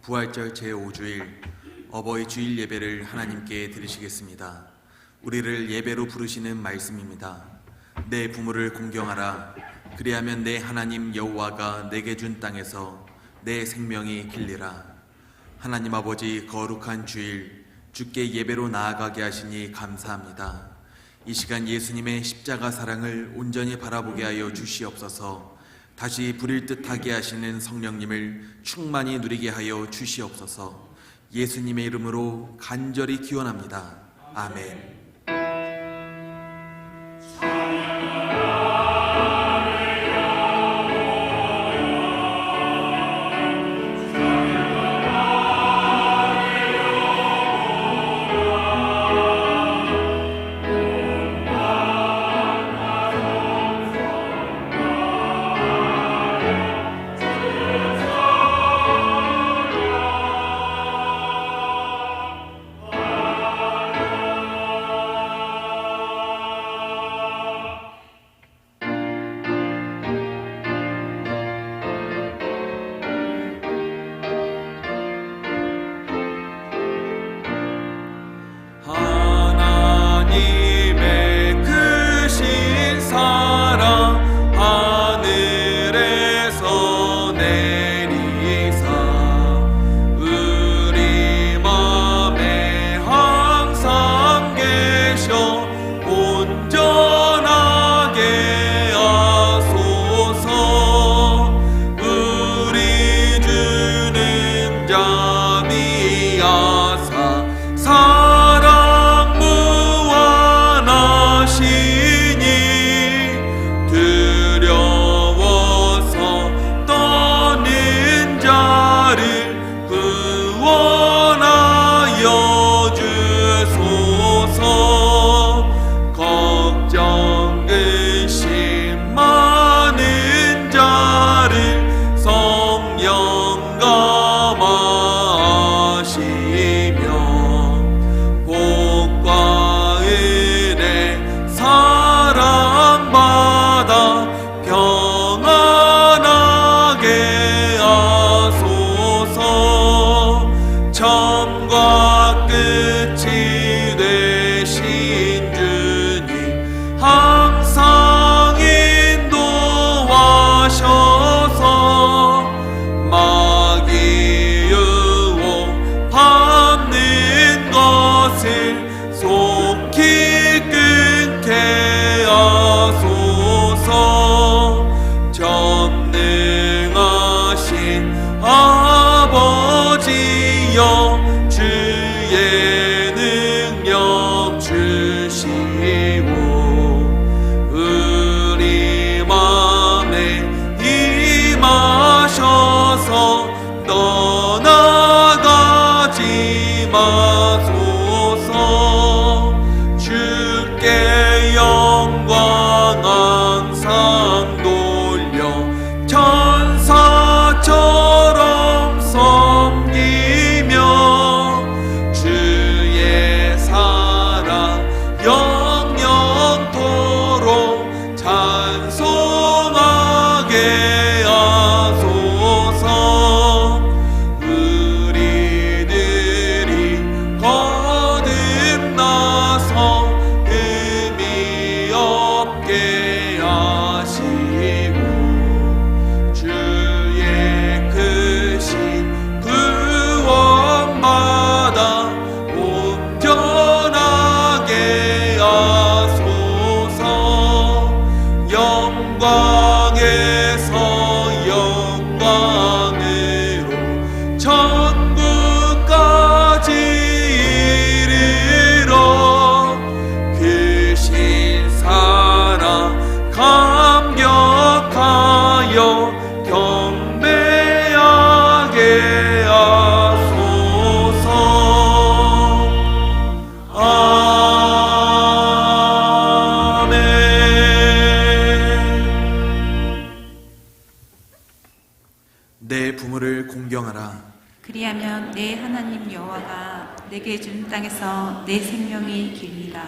부활절 제5주일 어버이 주일 예배를 하나님께 드리시겠습니다. 우리를 예배로 부르시는 말씀입니다. 내 부모를 공경하라. 그리하면 내 하나님 여호와가 내게 준 땅에서 내 생명이 길리라. 하나님 아버지, 거룩한 주일 주께 예배로 나아가게 하시니 감사합니다. 이 시간 예수님의 십자가 사랑을 온전히 바라보게 하여 주시옵소서. 다시 부릴 듯하게 하시는 성령님을 충만히 누리게 하여 주시옵소서. 예수님의 이름으로 간절히 기원합니다. 아멘. 내 부모를 공경하라. 그리하면 내 하나님 여호와가 내게 준 땅에서 내 생명이 길리라.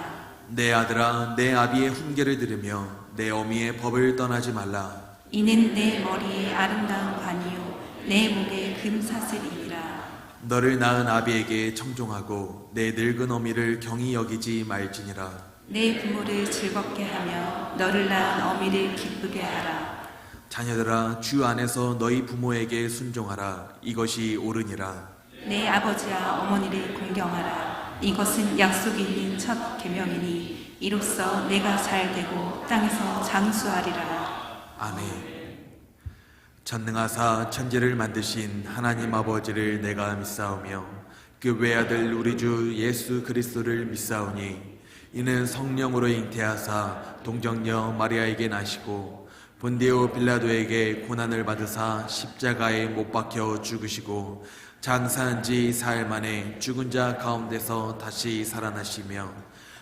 내 아들아, 내 아비의 훈계를 들으며 내 어미의 법을 떠나지 말라. 이는 내 머리에 아름다운 관이요 내 목에 금사슬이니라. 너를 낳은 아비에게 청종하고 내 늙은 어미를 경히 여기지 말지니라. 내 부모를 즐겁게 하며 너를 낳은 어미를 기쁘게 하라. 자녀들아, 주 안에서 너희 부모에게 순종하라. 이것이 옳으니라. 내 아버지와 어머니를 공경하라. 이것은 약속이 있는 첫 계명이니 이로써 내가 잘 되고 땅에서 장수하리라. 아멘. 전능하사 천지를 만드신 하나님 아버지를 내가 믿사오며 그 외아들 우리 주 예수 그리스도를 믿사오니 이는 성령으로 잉태하사 동정녀 마리아에게 나시고 본디오 빌라도에게 고난을 받으사 십자가에 못 박혀 죽으시고 장사한 지 사흘 만에 죽은 자 가운데서 다시 살아나시며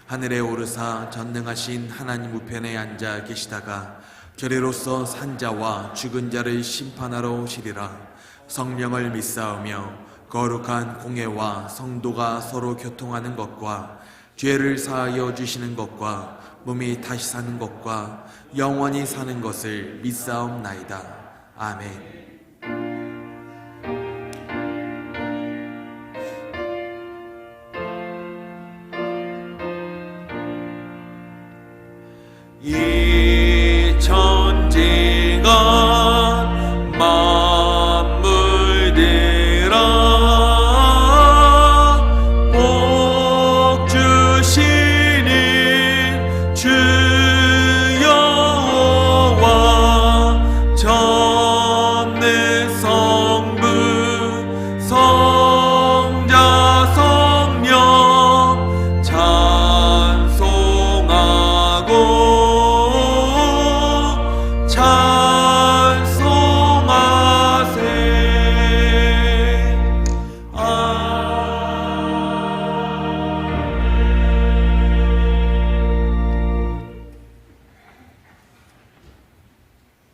하늘에 오르사 전능하신 하나님 우편에 앉아 계시다가 저리로서 산자와 죽은 자를 심판하러 오시리라. 성령을 믿사오며 거룩한 공회와 성도가 서로 교통하는 것과 죄를 사하여 주시는 것과 몸이 다시 사는 것과 영원히 사는 것을 믿사옵나이다. 아멘. 이 천지가 만물들아 복 주시는 주 여호와 전능 성부 성자 성령 찬송하고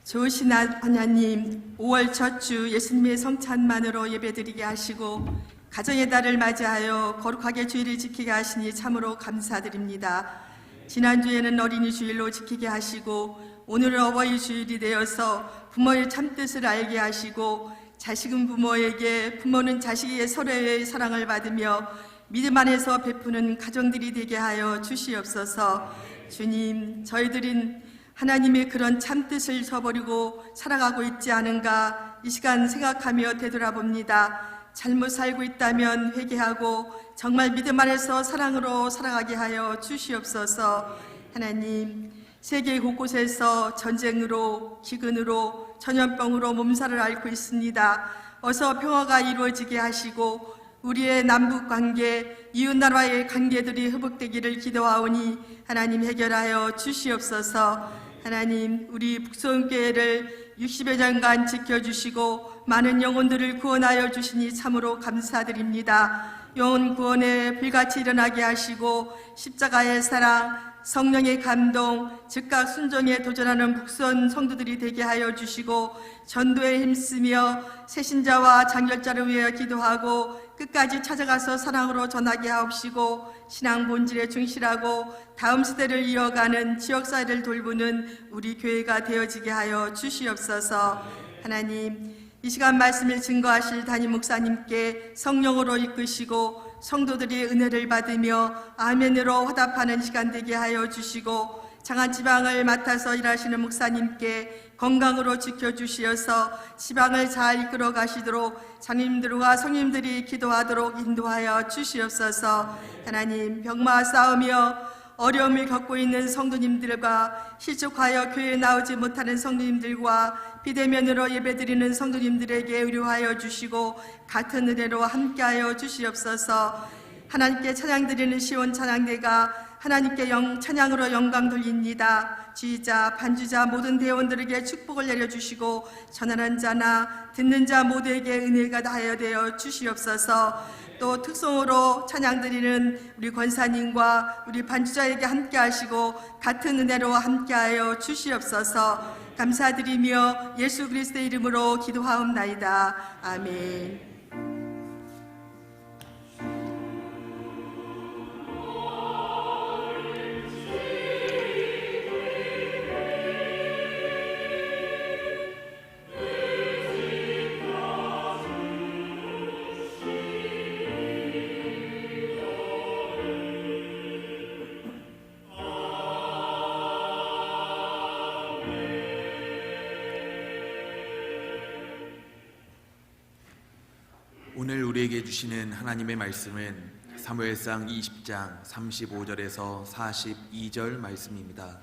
좋으신 하나님, 5월 첫 주 예수님의 성찬만으로 예배드리게 하시고 가정의 달을 맞이하여 거룩하게 주일을 지키게 하시니 참으로 감사드립니다. 지난주에는 어린이 주일로 지키게 하시고 오늘은 어버이 주일이 되어서 부모의 참뜻을 알게 하시고 자식은 부모에게, 부모는 자식에게 서로의 사랑을 받으며 믿음 안에서 베푸는 가정들이 되게 하여 주시옵소서. 주님, 저희들은 하나님의 그런 참뜻을 저버리고 살아가고 있지 않은가 이 시간 생각하며 되돌아봅니다. 잘못 살고 있다면 회개하고 정말 믿음 안에서 사랑으로 살아가게 하여 주시옵소서. 하나님, 세계 곳곳에서 전쟁으로, 기근으로, 전염병으로 몸살을 앓고 있습니다. 어서 평화가 이루어지게 하시고 우리의 남북 관계, 이웃나라의 관계들이 회복되기를 기도하오니 하나님 해결하여 주시옵소서. 하나님, 우리 북소원교회를 60여 년간 지켜주시고 많은 영혼들을 구원하여 주시니 참으로 감사드립니다. 영혼 구원에 불같이 일어나게 하시고 십자가의 사랑, 성령의 감동, 즉각 순종에 도전하는 북소원 성도들이 되게 하여 주시고 전도에 힘쓰며 새신자와 장결자를 위하여 기도하고 끝까지 찾아가서 사랑으로 전하게 하옵시고 신앙 본질에 충실하고 다음 세대를 이어가는 지역사회를 돌보는 우리 교회가 되어지게 하여 주시옵소서. 하나님, 이 시간 말씀을 증거하실 담임 목사님께 성령으로 이끄시고 성도들이 은혜를 받으며 아멘으로 화답하는 시간 되게 하여 주시고 장안 지방을 맡아서 일하시는 목사님께 건강으로 지켜주시어서 지방을 잘 이끌어 가시도록 장님들과 성님들이 기도하도록 인도하여 주시옵소서. 하나님, 병마와 싸우며 어려움을 겪고 있는 성도님들과 실족하여 교회에 나오지 못하는 성도님들과 비대면으로 예배드리는 성도님들에게 의료하여 주시고 같은 은혜로 함께하여 주시옵소서. 하나님께 찬양드리는 시온 찬양대가 하나님께 찬양으로 영광 돌립니다. 지휘자, 반주자 모든 대원들에게 축복을 내려주시고 전하는 자나 듣는 자 모두에게 은혜가 다하여 되어 주시옵소서. 또 특송으로 찬양드리는 우리 권사님과 우리 반주자에게 함께 하시고 같은 은혜로 함께하여 주시옵소서. 감사드리며 예수 그리스도의 이름으로 기도하옵나이다. 아멘. 오늘 우리에게 주시는 하나님의 말씀은 사무엘상 20장 35절에서 42절 말씀입니다.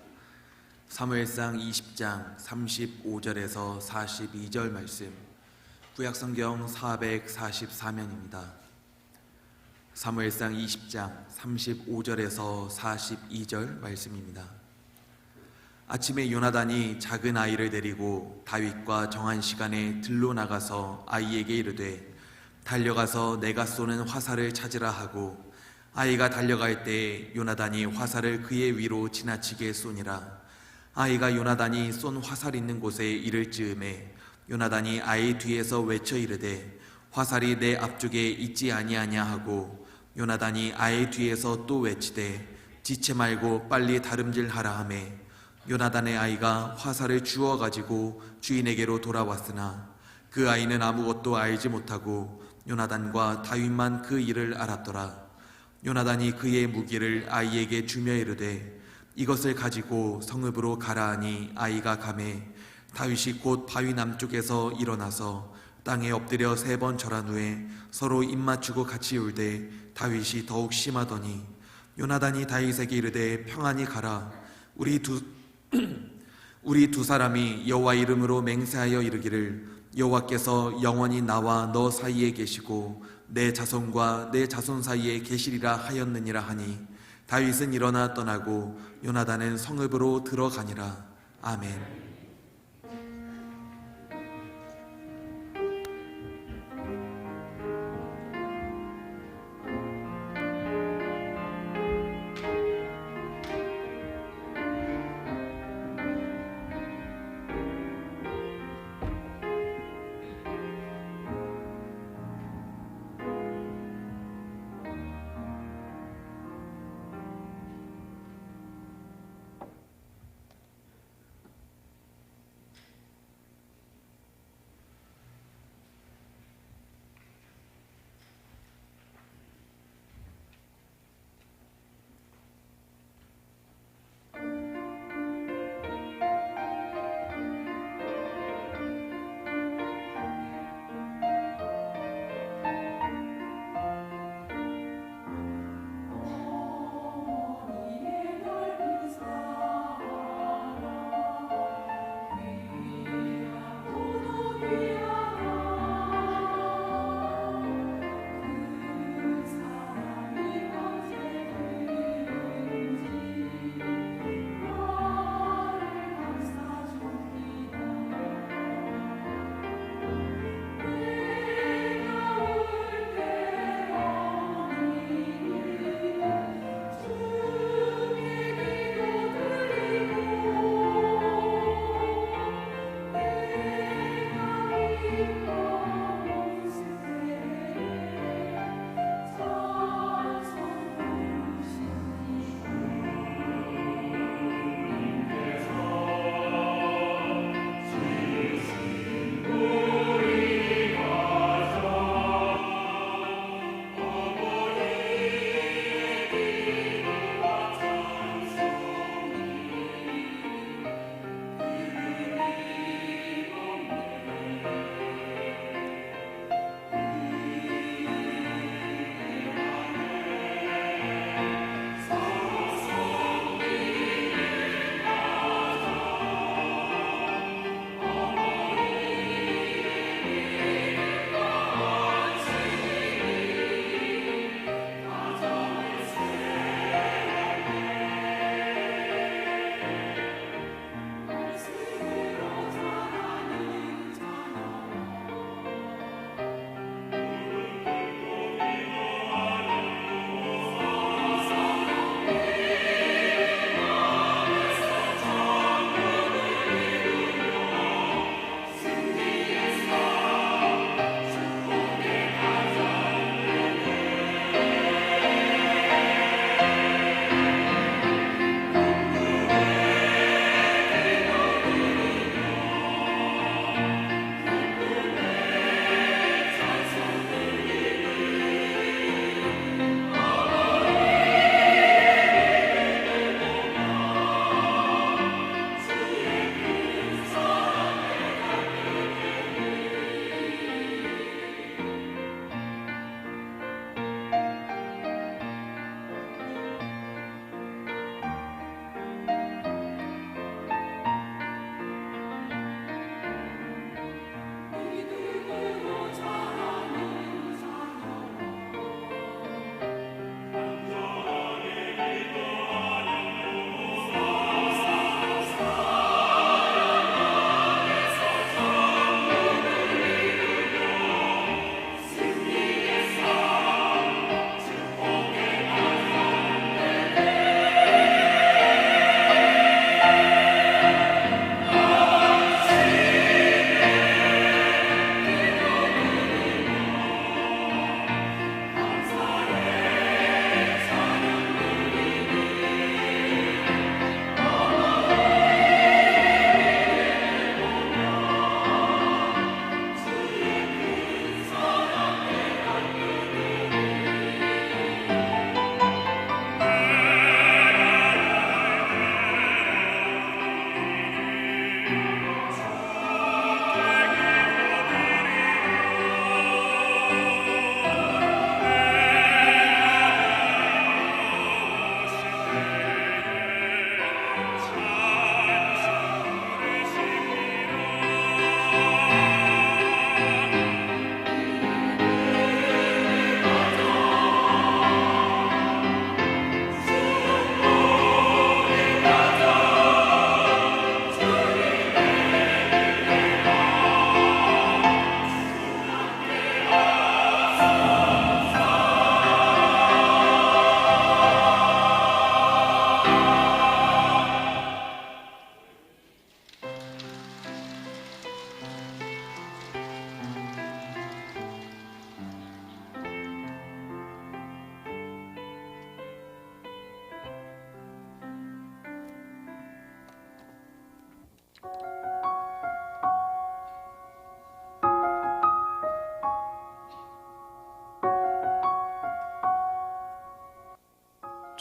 사무엘상 20장 35절에서 42절 말씀, 구약성경 444면입니다. 사무엘상 20장 35절에서 42절 말씀입니다. 아침에 요나단이 작은 아이를 데리고 다윗과 정한 시간에 들로 나가서 아이에게 이르되 달려가서 내가 쏘는 화살을 찾으라 하고, 아이가 달려갈 때 요나단이 화살을 그의 위로 지나치게 쏘니라. 아이가 요나단이 쏜 화살 있는 곳에 이를 즈음에 요나단이 아이 뒤에서 외쳐 이르되 화살이 내 앞쪽에 있지 아니하냐 하고, 요나단이 아이 뒤에서 또 외치되 지체 말고 빨리 다름질하라 하매 요나단의 아이가 화살을 주워 가지고 주인에게로 돌아왔으나 그 아이는 아무것도 알지 못하고 요나단과 다윗만 그 일을 알았더라. 요나단이 그의 무기를 아이에게 주며 이르되 이것을 가지고 성읍으로 가라 하니 아이가 가매 다윗이 곧 바위 남쪽에서 일어나서 땅에 엎드려 3번 절한 후에 서로 입맞추고 같이 울되 다윗이 더욱 심하더니 요나단이 다윗에게 이르되 평안히 가라. 우리 두 사람이 여호와 이름으로 맹세하여 이르기를 여호와께서 영원히 나와 너 사이에 계시고 내 자손과 내 자손 사이에 계시리라 하였느니라 하니 다윗은 일어나 떠나고 요나단은 성읍으로 들어가니라. 아멘.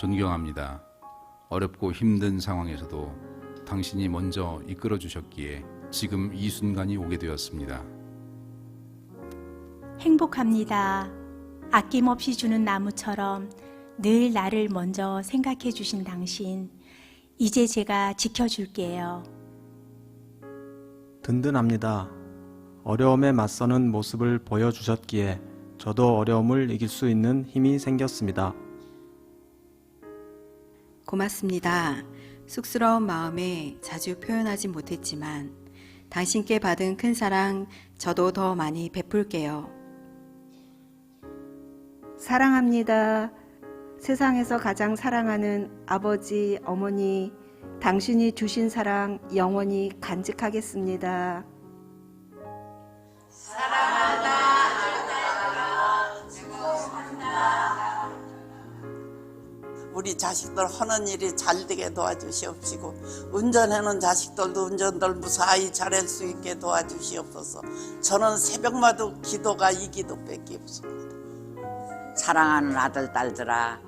존경합니다. 어렵고 힘든 상황에서도 당신이 먼저 이끌어 주셨기에 지금 이 순간이 오게 되었습니다. 행복합니다. 아낌없이 주는 나무처럼 늘 나를 먼저 생각해 주신 당신, 이제 제가 지켜줄게요. 든든합니다. 어려움에 맞서는 모습을 보여주셨기에 저도 어려움을 이길 수 있는 힘이 생겼습니다. 고맙습니다. 쑥스러운 마음에 자주 표현하지 못했지만 당신께 받은 큰 사랑 저도 더 많이 베풀게요. 사랑합니다. 세상에서 가장 사랑하는 아버지, 어머니, 당신이 주신 사랑 영원히 간직하겠습니다. 우리 자식들 하는 일이 잘 되게 도와주시옵시고 운전하는 자식들도 운전들 무사히 잘할 수 있게 도와주시옵소서. 저는 새벽마다 기도가 이 기도밖에 없습니다. 사랑하는 아들 딸들아,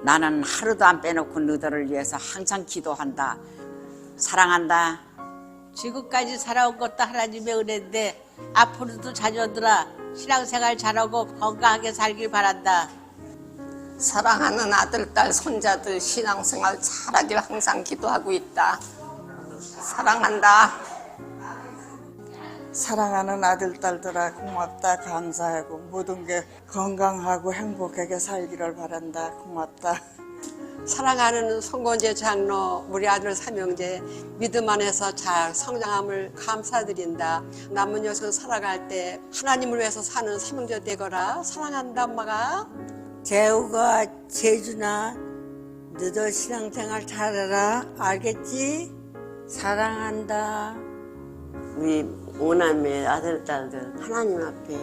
나는 하루도 안 빼놓고 너희들을 위해서 항상 기도한다. 사랑한다. 지금까지 살아온 것도 하나님의 은혜인데 앞으로도 자녀들아 신앙생활 잘하고 건강하게 살길 바란다. 사랑하는 아들, 딸, 손자들 신앙생활 잘하길 항상 기도하고 있다. 사랑한다. 사랑하는 아들 딸들아 고맙다. 감사하고 모든 게 건강하고 행복하게 살기를 바란다. 고맙다. 사랑하는 송건재 장로, 우리 아들 삼형제 믿음 안에서 잘 성장함을 감사드린다. 남은 여생 살아갈 때 하나님을 위해서 사는 삼형제 되거라. 사랑한다 엄마가. 재우가 재준아, 너도 신앙생활 잘해라. 알겠지? 사랑한다. 우리 오남매 아들 딸들 하나님 앞에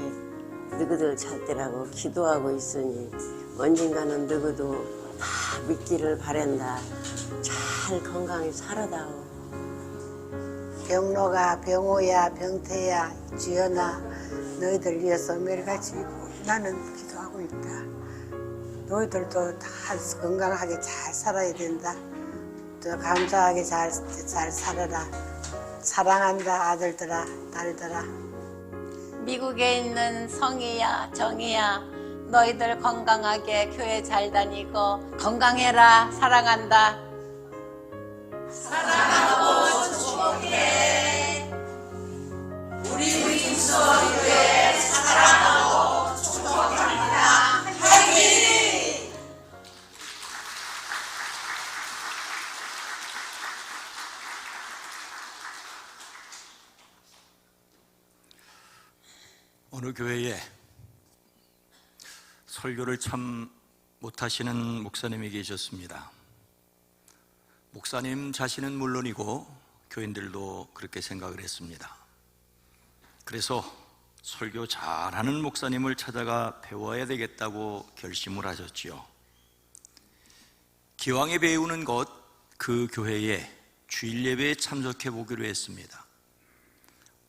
너희들 찾더라고 기도하고 있으니 언젠가는 너희도 다 믿기를 바란다. 잘 건강히 살아다오. 병로가, 병호야, 병태야, 주연아, 너희들 위해서 매일같이 나는 기도하고 있다. 너희들도 다 건강하게 잘 살아야 된다. 또 감사하게 잘 살아라. 사랑한다 아들들아, 딸들아. 미국에 있는 성희야, 정희야, 너희들 건강하게 교회 잘 다니고 건강해라. 사랑한다. 사랑하고 축복해. 우리 민수교회 사랑하고 축복합니다. 화이팅! 어느 교회에 설교를 참 못하시는 목사님이 계셨습니다. 목사님 자신은 물론이고 교인들도 그렇게 생각을 했습니다. 그래서 설교 잘하는 목사님을 찾아가 배워야 되겠다고 결심을 하셨지요. 기왕에 배우는 것, 그 교회에 주일 예배에 참석해 보기로 했습니다.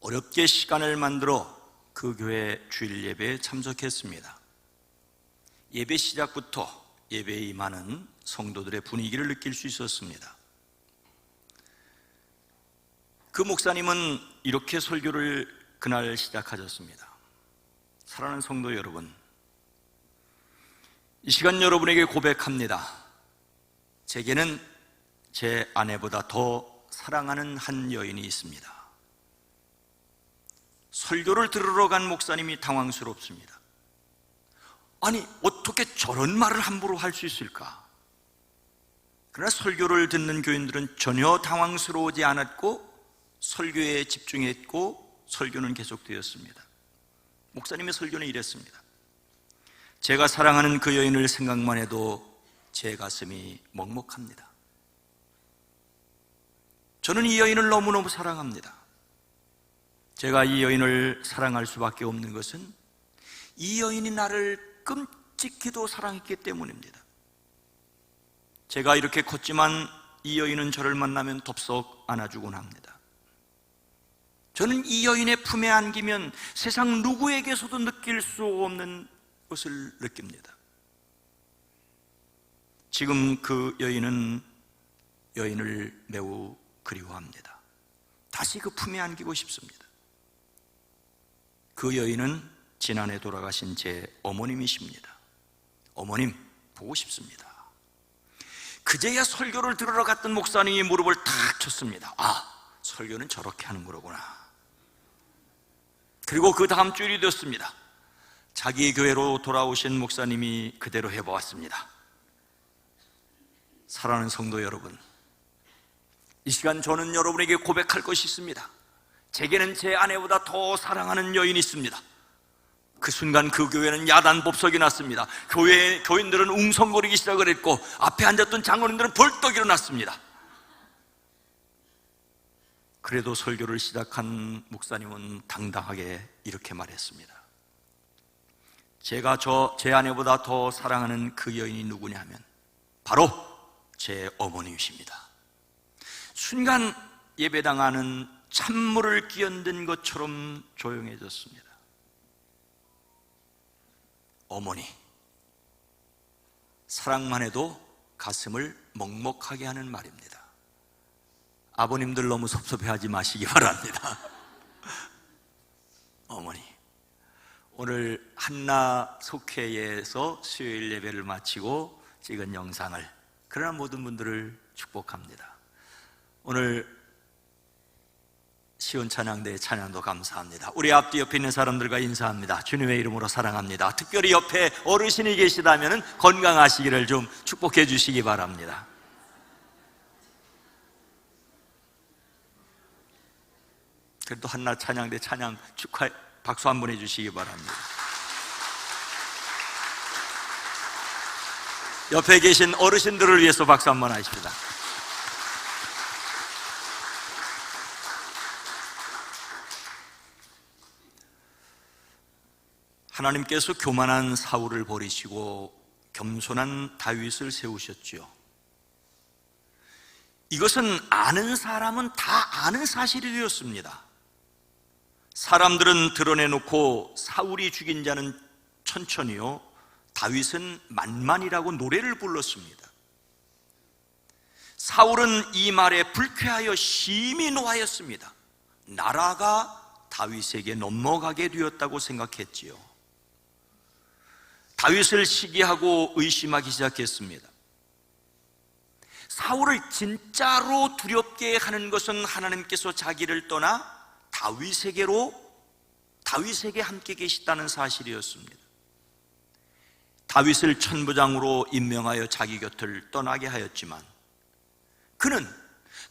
어렵게 시간을 만들어 그 교회 주일 예배에 참석했습니다. 예배 시작부터 예배에 임하는 성도들의 분위기를 느낄 수 있었습니다. 그 목사님은 이렇게 설교를 그날 시작하셨습니다. 사랑하는 성도 여러분, 이 시간 여러분에게 고백합니다. 제게는 제 아내보다 더 사랑하는 한 여인이 있습니다. 설교를 들으러 간 목사님이 당황스럽습니다. 아니, 어떻게 저런 말을 함부로 할 수 있을까? 그러나 설교를 듣는 교인들은 전혀 당황스러워하지 않았고 설교에 집중했고 설교는 계속되었습니다. 목사님의 설교는 이랬습니다. 제가 사랑하는 그 여인을 생각만 해도 제 가슴이 먹먹합니다. 저는 이 여인을 너무너무 사랑합니다. 제가 이 여인을 사랑할 수밖에 없는 것은 이 여인이 나를 끔찍히도 사랑했기 때문입니다. 제가 이렇게 컸지만 이 여인은 저를 만나면 덥석 안아주곤 합니다. 저는 이 여인의 품에 안기면 세상 누구에게서도 느낄 수 없는 것을 느낍니다. 지금 그 여인은 여인을 매우 그리워합니다. 다시 그 품에 안기고 싶습니다. 그 여인은 지난해 돌아가신 제 어머님이십니다. 어머님 보고 싶습니다. 그제야 설교를 들으러 갔던 목사님이 무릎을 탁 쳤습니다. 아, 설교는 저렇게 하는 거로구나. 그리고 그 다음 주일이 되었습니다. 자기 교회로 돌아오신 목사님이 그대로 해보았습니다. 사랑하는 성도 여러분, 이 시간 저는 여러분에게 고백할 것이 있습니다. 제게는 제 아내보다 더 사랑하는 여인이 있습니다. 그 순간 그 교회는 야단법석이 났습니다. 교인들은 웅성거리기 시작을 했고 앞에 앉았던 장로님들은 벌떡 일어났습니다. 그래도 설교를 시작한 목사님은 당당하게 이렇게 말했습니다. 제가 제 아내보다 더 사랑하는 그 여인이 누구냐 하면 바로 제 어머니이십니다. 순간 예배당 안은 찬물을 끼얹은 것처럼 조용해졌습니다. 어머니, 사랑만 해도 가슴을 먹먹하게 하는 말입니다. 아버님들 너무 섭섭해하지 마시기 바랍니다. 어머니, 오늘 한나 속회에서 수요일 예배를 마치고 찍은 영상을, 그러나 모든 분들을 축복합니다. 오늘 시온 찬양대의 찬양도 감사합니다. 우리 앞뒤 옆에 있는 사람들과 인사합니다. 주님의 이름으로 사랑합니다. 특별히 옆에 어르신이 계시다면 건강하시기를 좀 축복해 주시기 바랍니다. 그래도 한나 찬양대 찬양 축하 박수 한번 해주시기 바랍니다. 옆에 계신 어르신들을 위해서 박수 한번 하십시다. 하나님께서 교만한 사울을 버리시고 겸손한 다윗을 세우셨지요. 이것은 아는 사람은 다 아는 사실이 되었습니다. 사람들은 드러내놓고 사울이 죽인 자는 천천히요, 다윗은 만만이라고 노래를 불렀습니다. 사울은 이 말에 불쾌하여 심히 노하였습니다. 나라가 다윗에게 넘어가게 되었다고 생각했지요. 다윗을 시기하고 의심하기 시작했습니다. 사울을 진짜로 두렵게 하는 것은 하나님께서 자기를 떠나 다윗에게 함께 계시다는 사실이었습니다. 다윗을 천부장으로 임명하여 자기 곁을 떠나게 하였지만 그는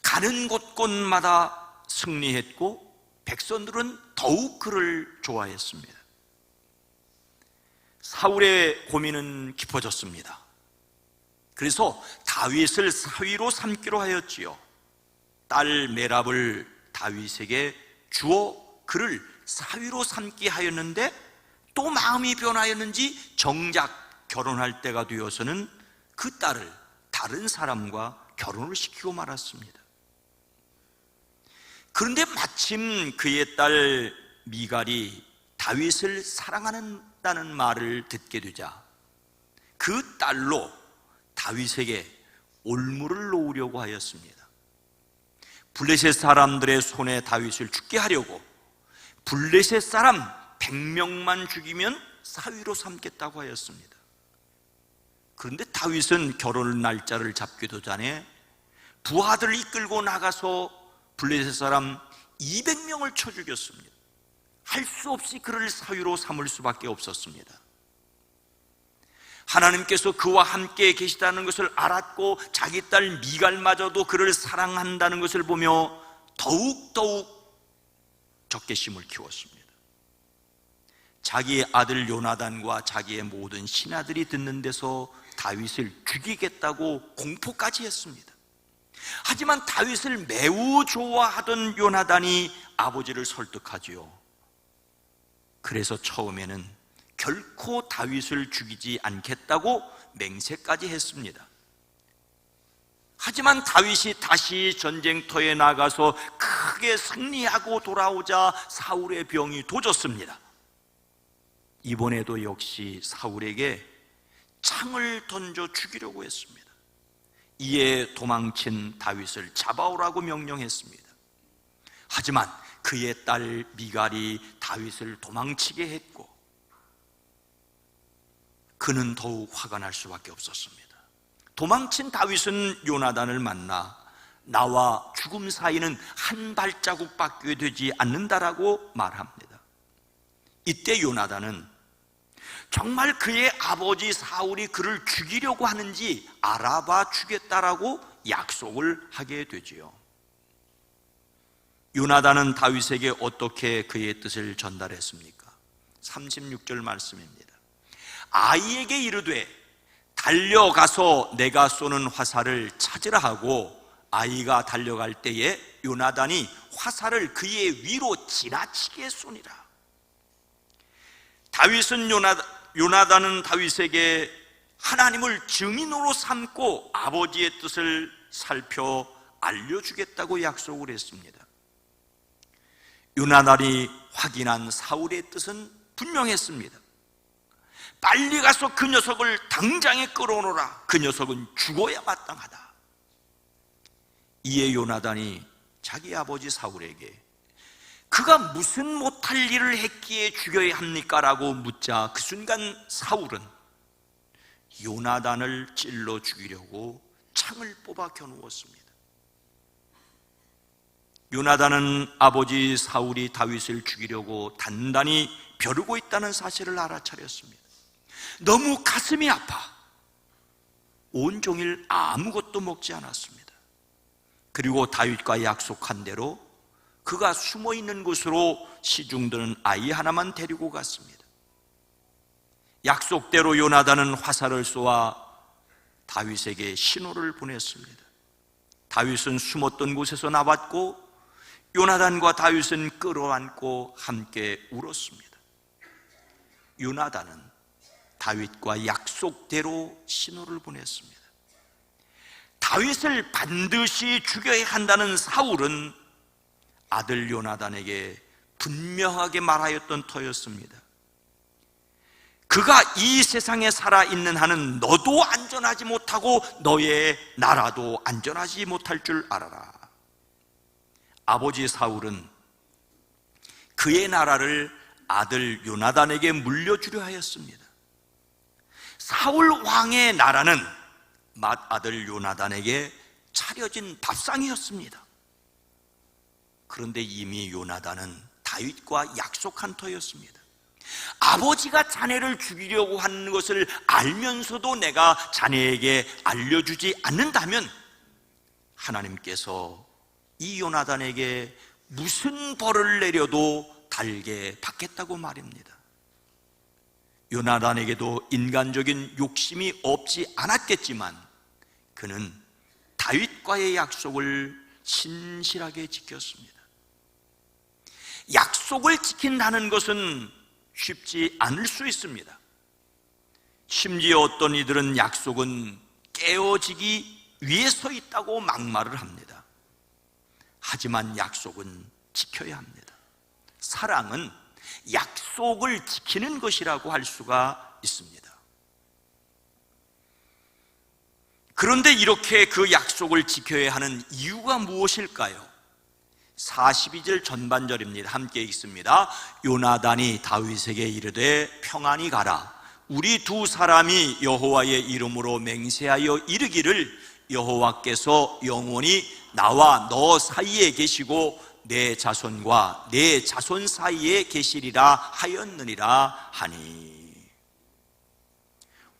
가는 곳곳마다 승리했고 백성들은 더욱 그를 좋아했습니다. 사울의 고민은 깊어졌습니다. 그래서 다윗을 사위로 삼기로 하였지요. 딸 메랍을 다윗에게 주어 그를 사위로 삼게 하였는데 또 마음이 변하였는지 정작 결혼할 때가 되어서는 그 딸을 다른 사람과 결혼을 시키고 말았습니다. 그런데 마침 그의 딸 미갈이 다윗을 사랑한다는 말을 듣게 되자 그 딸로 다윗에게 올무를 놓으려고 하였습니다. 블레셋 사람들의 손에 다윗을 죽게 하려고 블레셋 사람 100명만 죽이면 사위로 삼겠다고 하였습니다. 그런데 다윗은 결혼 날짜를 잡기도 전에 부하들을 이끌고 나가서 블레셋 사람 200명을 쳐 죽였습니다. 할 수 없이 그를 사위로 삼을 수밖에 없었습니다. 하나님께서 그와 함께 계시다는 것을 알았고 자기 딸 미갈마저도 그를 사랑한다는 것을 보며 더욱 적개심을 키웠습니다. 자기의 아들 요나단과 자기의 모든 신하들이 듣는 데서 다윗을 죽이겠다고 공포까지 했습니다. 하지만 다윗을 매우 좋아하던 요나단이 아버지를 설득하지요. 그래서 처음에는 결코 다윗을 죽이지 않겠다고 맹세까지 했습니다. 하지만 다윗이 다시 전쟁터에 나가서 크게 승리하고 돌아오자 사울의 병이 도졌습니다. 이번에도 역시 사울에게 창을 던져 죽이려고 했습니다. 이에 도망친 다윗을 잡아오라고 명령했습니다. 하지만 그의 딸 미갈이 다윗을 도망치게 했고 그는 더욱 화가 날 수밖에 없었습니다. 도망친 다윗은 요나단을 만나 나와 죽음 사이는 한 발자국밖에 되지 않는다라고 말합니다. 이때 요나단은 정말 그의 아버지 사울이 그를 죽이려고 하는지 알아봐 주겠다라고 약속을 하게 되지요. 요나단은 다윗에게 어떻게 그의 뜻을 전달했습니까? 36절 말씀입니다. 아이에게 이르되 달려가서 내가 쏘는 화살을 찾으라 하고 아이가 달려갈 때에 요나단이 화살을 그의 위로 지나치게 쏘니라. 요나단은 다윗에게 하나님을 증인으로 삼고 아버지의 뜻을 살펴 알려주겠다고 약속을 했습니다. 요나단이 확인한 사울의 뜻은 분명했습니다. 빨리 가서 그 녀석을 당장에 끌어오너라. 그 녀석은 죽어야 마땅하다. 이에 요나단이 자기 아버지 사울에게 그가 무슨 못할 일을 했기에 죽여야 합니까? 라고 묻자 그 순간 사울은 요나단을 찔러 죽이려고 창을 뽑아 겨누었습니다. 요나단은 아버지 사울이 다윗을 죽이려고 단단히 벼르고 있다는 사실을 알아차렸습니다. 너무 가슴이 아파 온종일 아무것도 먹지 않았습니다. 그리고 다윗과 약속한 대로 그가 숨어있는 곳으로 시중드는 아이 하나만 데리고 갔습니다. 약속대로 요나단은 화살을 쏘아 다윗에게 신호를 보냈습니다. 다윗은 숨었던 곳에서 나왔고 요나단과 다윗은 끌어안고 함께 울었습니다. 요나단은 다윗과 약속대로 신호를 보냈습니다. 다윗을 반드시 죽여야 한다는 사울은 아들 요나단에게 분명하게 말하였던 터였습니다. 그가 이 세상에 살아있는 한은 너도 안전하지 못하고 너의 나라도 안전하지 못할 줄 알아라. 아버지 사울은 그의 나라를 아들 요나단에게 물려주려 하였습니다. 사울 왕의 나라는 맏아들 요나단에게 차려진 밥상이었습니다. 그런데 이미 요나단은 다윗과 약속한 터였습니다. 아버지가 자네를 죽이려고 하는 것을 알면서도 내가 자네에게 알려주지 않는다면 하나님께서 이 요나단에게 무슨 벌을 내려도 달게 받겠다고 말입니다. 요나단에게도 인간적인 욕심이 없지 않았겠지만 그는 다윗과의 약속을 신실하게 지켰습니다. 약속을 지킨다는 것은 쉽지 않을 수 있습니다. 심지어 어떤 이들은 약속은 깨어지기 위해 서 있다고 막말을 합니다. 하지만 약속은 지켜야 합니다. 사랑은 약속을 지키는 것이라고 할 수가 있습니다. 그런데 이렇게 그 약속을 지켜야 하는 이유가 무엇일까요? 42절 전반절입니다. 함께 읽습니다. 요나단이 다윗에게 이르되 평안히 가라. 우리 두 사람이 여호와의 이름으로 맹세하여 이르기를 여호와께서 영원히 나와 너 사이에 계시고 내 자손과 내 자손 사이에 계시리라 하였느니라 하니.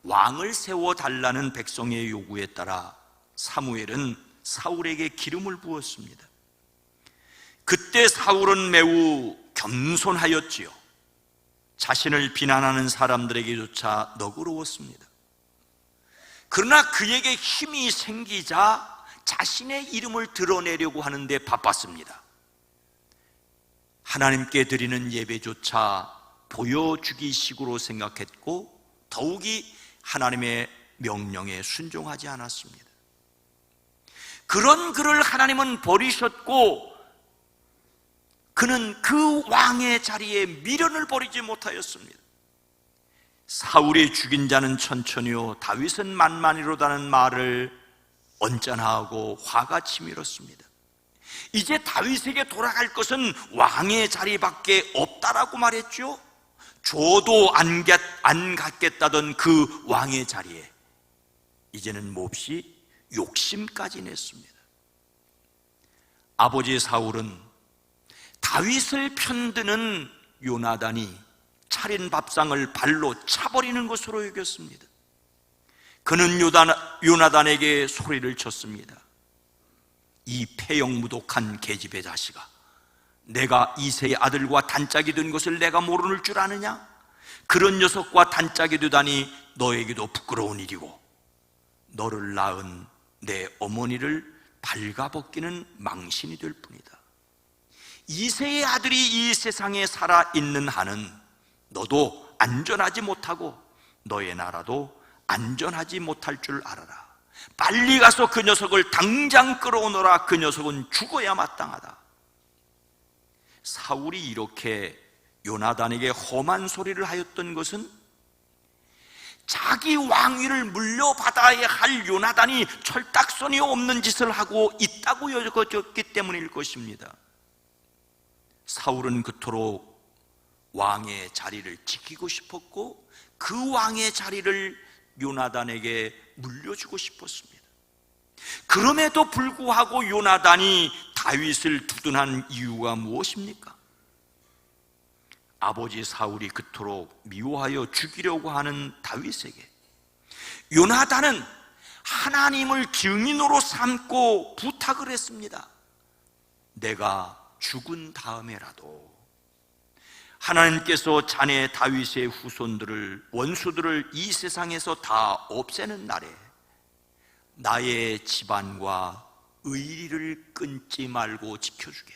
왕을 세워달라는 백성의 요구에 따라 사무엘은 사울에게 기름을 부었습니다. 그때 사울은 매우 겸손하였지요. 자신을 비난하는 사람들에게조차 너그러웠습니다. 그러나 그에게 힘이 생기자 자신의 이름을 드러내려고 하는데 바빴습니다. 하나님께 드리는 예배조차 보여주기식으로 생각했고 더욱이 하나님의 명령에 순종하지 않았습니다. 그런 그를 하나님은 버리셨고 그는 그 왕의 자리에 미련을 버리지 못하였습니다. 사울이 죽인 자는 천천히요 다윗은 만만히로다는 말을 언짢아하고 화가 치밀었습니다. 이제 다윗에게 돌아갈 것은 왕의 자리밖에 없다라고 말했죠. 줘도 안 갖겠다던 그 왕의 자리에 이제는 몹시 욕심까지 냈습니다. 아버지 사울은 다윗을 편드는 요나단이 차린 밥상을 발로 차버리는 것으로 여겼습니다. 그는 요나단에게 소리를 쳤습니다. 이 폐영무독한 계집의 자식아, 내가 이새의 아들과 단짝이 된 것을 내가 모르는 줄 아느냐? 그런 녀석과 단짝이 되다니 너에게도 부끄러운 일이고 너를 낳은 내 어머니를 발가벗기는 망신이 될 뿐이다. 이새의 아들이 이 세상에 살아있는 한은 너도 안전하지 못하고 너의 나라도 안전하지 못할 줄 알아라. 빨리 가서 그 녀석을 당장 끌어오너라. 그 녀석은 죽어야 마땅하다. 사울이 이렇게 요나단에게 험한 소리를 하였던 것은 자기 왕위를 물려받아야 할 요나단이 철딱서니 없는 짓을 하고 있다고 여겨졌기 때문일 것입니다. 사울은 그토록 왕의 자리를 지키고 싶었고 그 왕의 자리를 요나단에게 물려주고 싶었습니다. 그럼에도 불구하고 요나단이 다윗을 두둔한 이유가 무엇입니까? 아버지 사울이 그토록 미워하여 죽이려고 하는 다윗에게 요나단은 하나님을 증인으로 삼고 부탁을 했습니다. 내가 죽은 다음에라도 하나님께서 자네 다윗의 후손들을, 원수들을 이 세상에서 다 없애는 날에 나의 집안과 의리를 끊지 말고 지켜주게.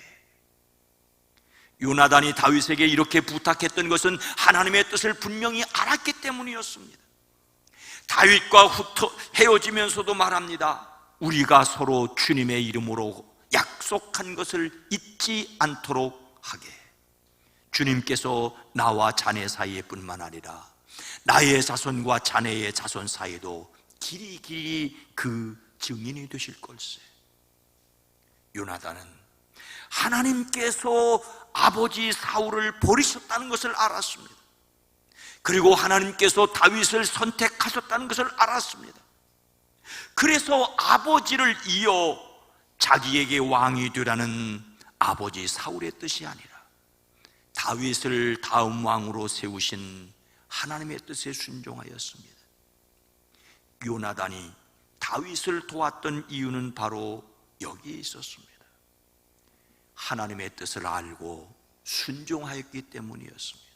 요나단이 다윗에게 이렇게 부탁했던 것은 하나님의 뜻을 분명히 알았기 때문이었습니다. 다윗과 헤어지면서도 말합니다. 우리가 서로 주님의 이름으로 약속한 것을 잊지 않도록 하게. 주님께서 나와 자네 사이에 뿐만 아니라 나의 자손과 자네의 자손 사이에도 길이 그 증인이 되실 걸세. 요나단은 하나님께서 아버지 사울을 버리셨다는 것을 알았습니다. 그리고 하나님께서 다윗을 선택하셨다는 것을 알았습니다. 그래서 아버지를 이어 자기에게 왕이 되라는 아버지 사울의 뜻이 아니라 다윗을 다음 왕으로 세우신 하나님의 뜻에 순종하였습니다. 요나단이 다윗을 도왔던 이유는 바로 여기에 있었습니다. 하나님의 뜻을 알고 순종하였기 때문이었습니다.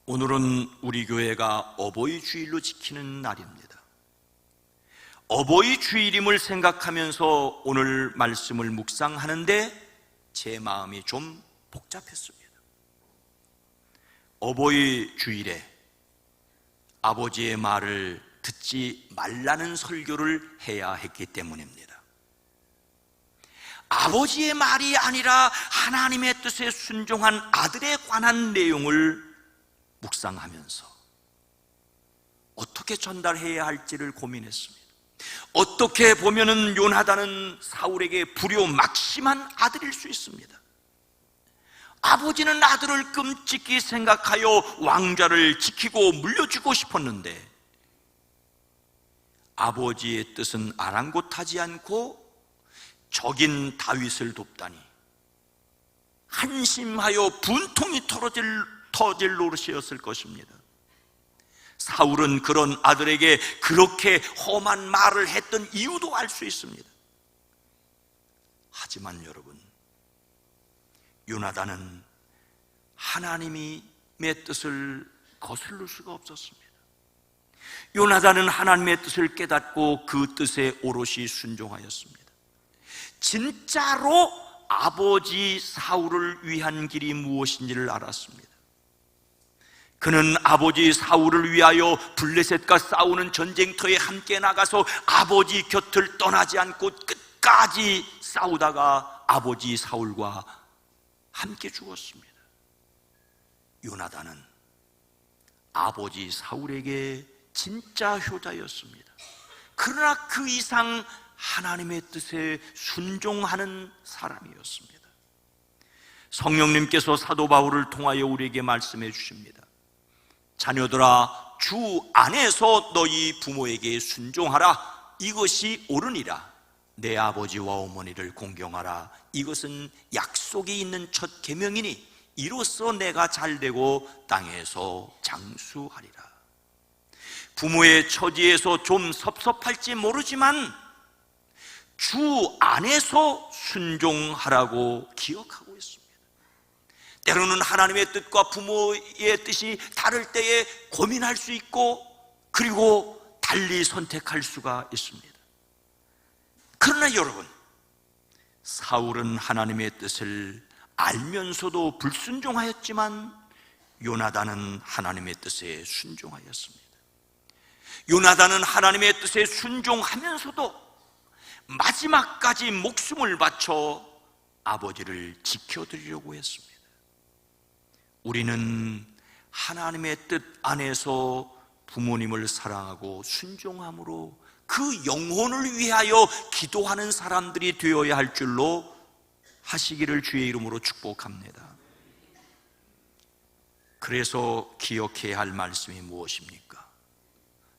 오늘은 우리 교회가 어버이 주일로 지키는 날입니다. 어버이 주일임을 생각하면서 오늘 말씀을 묵상하는데 제 마음이 좀 복잡했습니다. 어버이 주일에 아버지의 말을 듣지 말라는 설교를 해야 했기 때문입니다. 아버지의 말이 아니라 하나님의 뜻에 순종한 아들에 관한 내용을 묵상하면서 어떻게 전달해야 할지를 고민했습니다. 어떻게 보면은 요나단은 사울에게 불효막심한 아들일 수 있습니다. 아버지는 아들을 끔찍히 생각하여 왕좌를 지키고 물려주고 싶었는데 아버지의 뜻은 아랑곳하지 않고 적인 다윗을 돕다니 한심하여 분통이 터질 노릇이었을 것입니다. 사울은 그런 아들에게 그렇게 험한 말을 했던 이유도 알 수 있습니다. 하지만 여러분, 요나단은 하나님의 뜻을 거슬릴 수가 없었습니다. 요나단은 하나님의 뜻을 깨닫고 그 뜻에 오롯이 순종하였습니다. 진짜로 아버지 사울을 위한 길이 무엇인지를 알았습니다. 그는 아버지 사울을 위하여 블레셋과 싸우는 전쟁터에 함께 나가서 아버지 곁을 떠나지 않고 끝까지 싸우다가 아버지 사울과 함께 죽었습니다. 요나단은 아버지 사울에게 진짜 효자였습니다. 그러나 그 이상 하나님의 뜻에 순종하는 사람이었습니다. 성령님께서 사도 바울을 통하여 우리에게 말씀해 주십니다. 자녀들아, 주 안에서 너희 부모에게 순종하라. 이것이 옳으니라. 내 아버지와 어머니를 공경하라. 이것은 약속이 있는 첫 계명이니 이로써 내가 잘되고 땅에서 장수하리라. 부모의 처지에서 좀 섭섭할지 모르지만 주 안에서 순종하라고 기억하고 있습니다. 때로는 하나님의 뜻과 부모의 뜻이 다를 때에 고민할 수 있고 그리고 달리 선택할 수가 있습니다. 그러나 여러분, 사울은 하나님의 뜻을 알면서도 불순종하였지만 요나단은 하나님의 뜻에 순종하였습니다. 요나단은 하나님의 뜻에 순종하면서도 마지막까지 목숨을 바쳐 아버지를 지켜드리려고 했습니다. 우리는 하나님의 뜻 안에서 부모님을 사랑하고 순종함으로 그 영혼을 위하여 기도하는 사람들이 되어야 할 줄로 하시기를 주의 이름으로 축복합니다. 그래서 기억해야 할 말씀이 무엇입니까?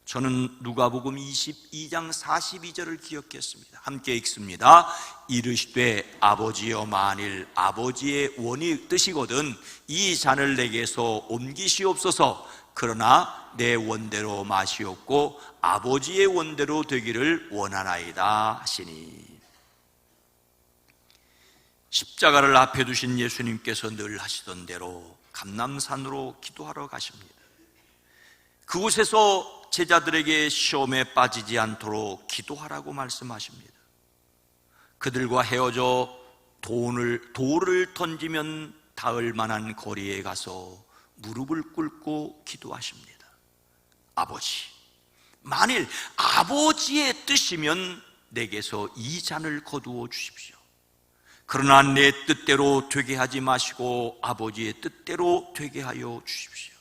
저는 누가복음 22장 42절을 기억했습니다. 함께 읽습니다. 이르시되 아버지여, 만일 아버지의 원이 뜻이거든 이 잔을 내게서 옮기시옵소서. 그러나 내 원대로 마시옵고 아버지의 원대로 되기를 원하나이다 하시니. 십자가를 앞에 두신 예수님께서 늘 하시던 대로 감람산으로 기도하러 가십니다. 그곳에서 제자들에게 시험에 빠지지 않도록 기도하라고 말씀하십니다. 그들과 헤어져 돌을 던지면 닿을 만한 거리에 가서 무릎을 꿇고 기도하십니다. 아버지, 만일 아버지의 뜻이면 내게서 이 잔을 거두어 주십시오. 그러나 내 뜻대로 되게 하지 마시고 아버지의 뜻대로 되게 하여 주십시오.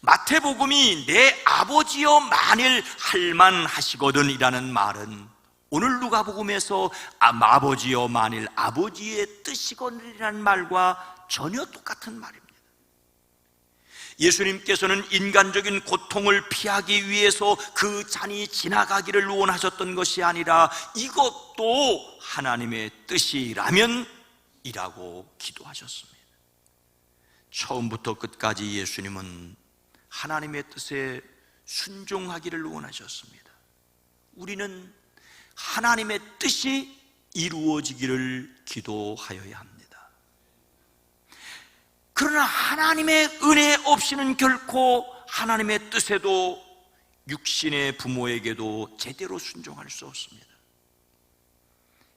마태복음이 내 아버지여 만일 할만하시거든 이라는 말은 오늘 누가복음에서 아버지여 만일 아버지의 뜻이거든 이라는 말과 전혀 똑같은 말입니다. 예수님께서는 인간적인 고통을 피하기 위해서 그 잔이 지나가기를 원하셨던 것이 아니라 이것도 하나님의 뜻이라면 이라고 기도하셨습니다. 처음부터 끝까지 예수님은 하나님의 뜻에 순종하기를 원하셨습니다. 우리는 하나님의 뜻이 이루어지기를 기도하여야 합니다. 그러나 하나님의 은혜 없이는 결코 하나님의 뜻에도 육신의 부모에게도 제대로 순종할 수 없습니다.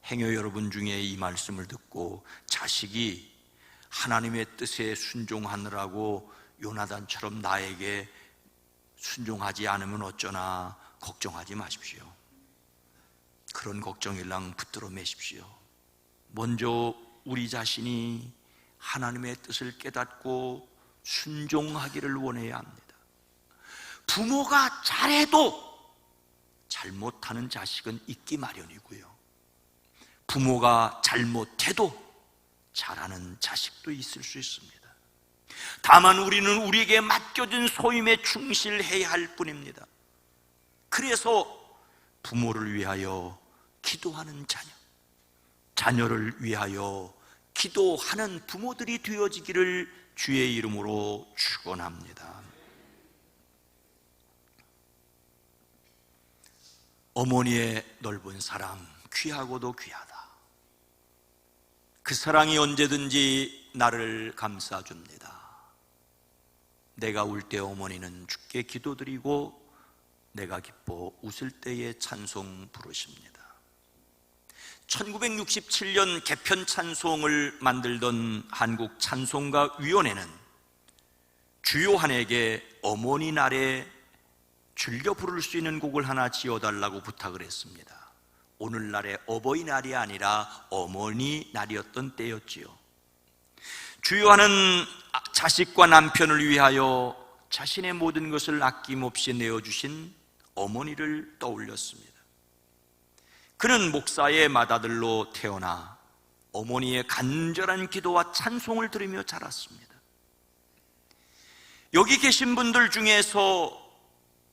행여 여러분 중에 이 말씀을 듣고 자식이 하나님의 뜻에 순종하느라고 요나단처럼 나에게 순종하지 않으면 어쩌나 걱정하지 마십시오. 그런 걱정일랑 붙들어 매십시오. 먼저 우리 자신이 하나님의 뜻을 깨닫고 순종하기를 원해야 합니다. 부모가 잘해도 잘못하는 자식은 있기 마련이고요, 부모가 잘못해도 잘하는 자식도 있을 수 있습니다. 다만 우리는 우리에게 맡겨진 소임에 충실해야 할 뿐입니다. 그래서 부모를 위하여 기도하는 자녀, 자녀를 위하여 기도하는 부모들이 되어지기를 주의 이름으로 축원합니다. 어머니의 넓은 사랑, 귀하고도 귀하다. 그 사랑이 언제든지 나를 감싸줍니다. 내가 울 때 어머니는 주께 기도드리고 내가 기뻐 웃을 때에 찬송 부르십니다. 1967년 개편 찬송을 만들던 한국 찬송가 위원회는 주요한에게 어머니 날에 즐겨 부를 수 있는 곡을 하나 지어달라고 부탁을 했습니다. 오늘날의 어버이날이 아니라 어머니 날이었던 때였지요. 주요한은 자식과 남편을 위하여 자신의 모든 것을 아낌없이 내어주신 어머니를 떠올렸습니다. 그는 목사의 맏아들로 태어나 어머니의 간절한 기도와 찬송을 들으며 자랐습니다. 여기 계신 분들 중에서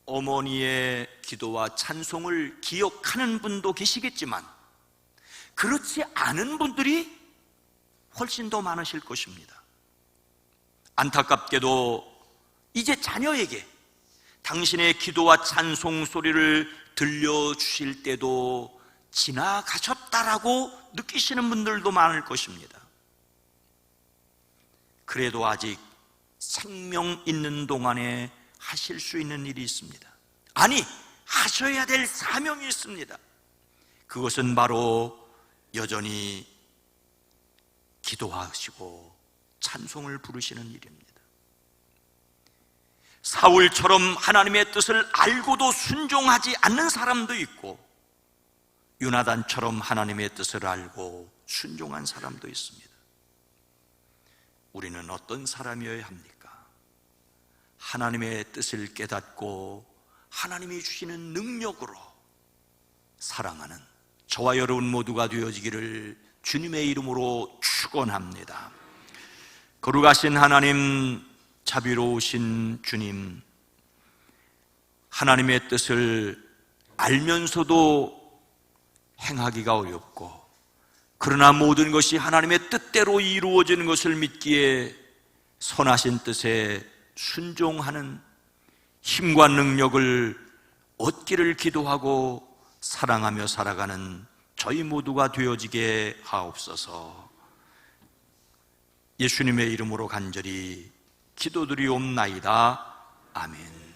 어머니의 기도와 찬송을 기억하는 분도 계시겠지만 그렇지 않은 분들이 훨씬 더 많으실 것입니다. 안타깝게도 이제 자녀에게 당신의 기도와 찬송 소리를 들려주실 때도 지나가셨다라고 느끼시는 분들도 많을 것입니다. 그래도 아직 생명 있는 동안에 하실 수 있는 일이 있습니다. 아니, 하셔야 될 사명이 있습니다. 그것은 바로 여전히 기도하시고 찬송을 부르시는 일입니다. 사울처럼 하나님의 뜻을 알고도 순종하지 않는 사람도 있고 요나단처럼 하나님의 뜻을 알고 순종한 사람도 있습니다. 우리는 어떤 사람이어야 합니까? 하나님의 뜻을 깨닫고 하나님이 주시는 능력으로 사랑하는 저와 여러분 모두가 되어지기를 주님의 이름으로 축원합니다. 거룩하신 하나님, 자비로우신 주님, 하나님의 뜻을 알면서도 행하기가 어렵고 그러나 모든 것이 하나님의 뜻대로 이루어지는 것을 믿기에 선하신 뜻에 순종하는 힘과 능력을 얻기를 기도하고 사랑하며 살아가는 저희 모두가 되어지게 하옵소서. 예수님의 이름으로 간절히 기도드리옵나이다. 아멘.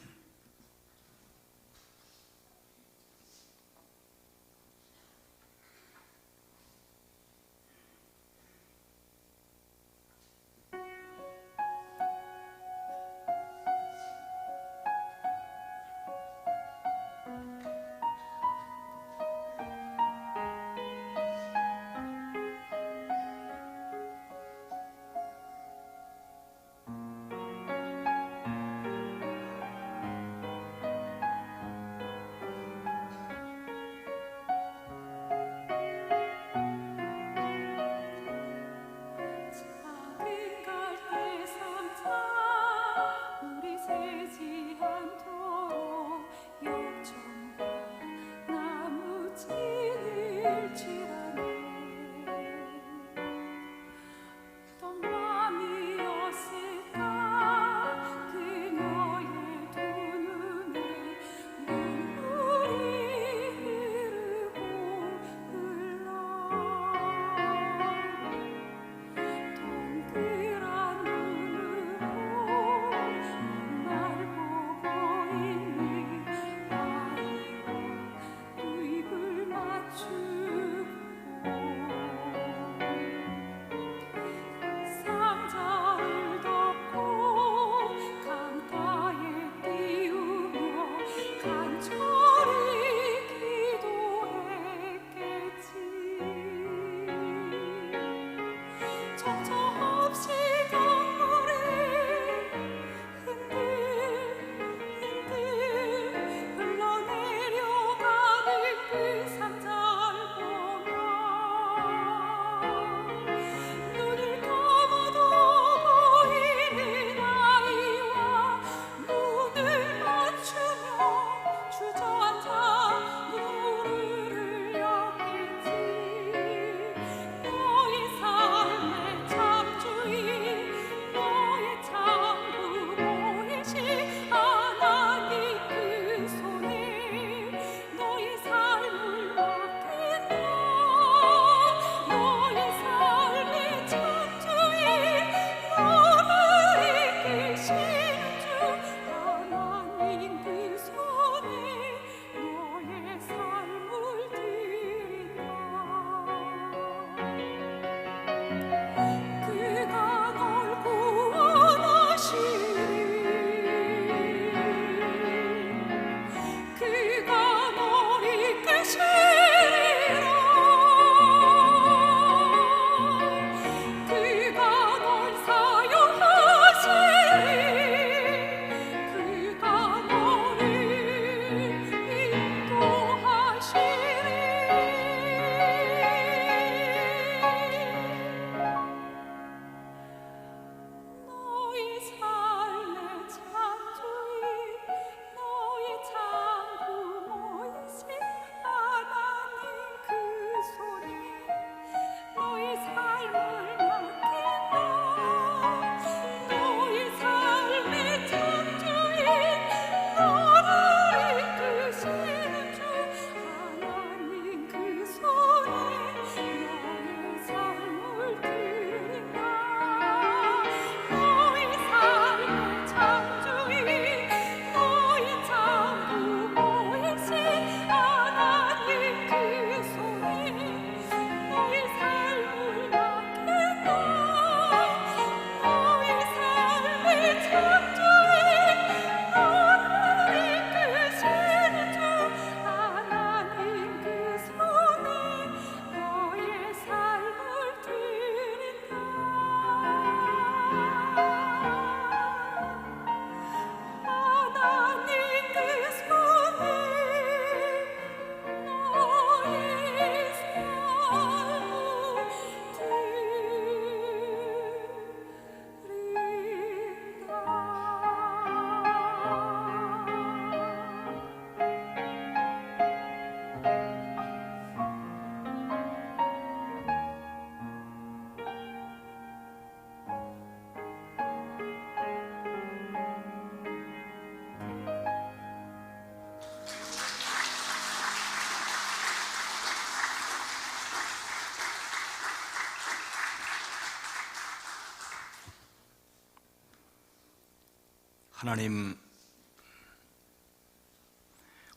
하나님,